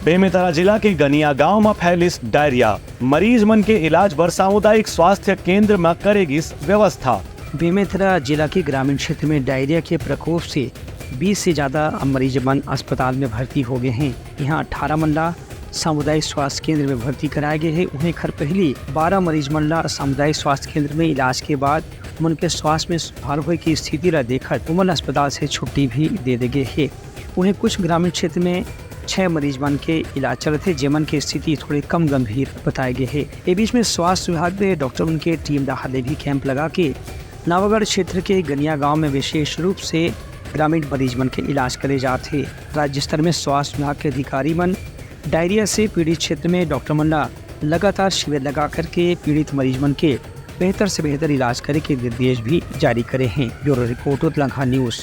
बेमेतरा जिला के गनिया गांव में फैलिस डायरिया। मरीज मन के इलाज बर सामुदायिक स्वास्थ्य केंद्र में करेगी व्यवस्था। बेमेतरा जिला के ग्रामीण क्षेत्र में डायरिया के प्रकोप से 20 से ज़्यादा मरीज मन अस्पताल में भर्ती हो गए हैं। यहाँ 18 मनला सामुदायिक स्वास्थ्य केंद्र में भर्ती कराए गए हैं। उन्हें खर पहली 12 मरीज मनला सामुदायिक स्वास्थ्य केंद्र में इलाज के बाद उनके स्वास्थ्य में सुधार हुए की स्थिति ला देखकर उमन अस्पताल से छुट्टी भी दे गए है। उन्हें कुछ ग्रामीण क्षेत्र में 6 मरीज मन के इलाज चल रहे थे, जेमन की स्थिति थोड़ी कम गंभीर बताए गए है। इस बीच में स्वास्थ्य विभाग ने डॉक्टर उनके टीम दहाड़े भी कैंप लगा के नवागढ़ क्षेत्र के गनिया गांव में विशेष रूप से ग्रामीण मरीज मन के इलाज करे जाते। राज्य स्तर में स्वास्थ्य विभाग के अधिकारी मन डायरिया से पीड़ित क्षेत्र में डॉक्टर मन लगातार शिविर लगा करके पीड़ित मरीज मन के बेहतर से बेहतर इलाज करे के निर्देश भी जारी करे हैं। Bureau report Uttarakhand news.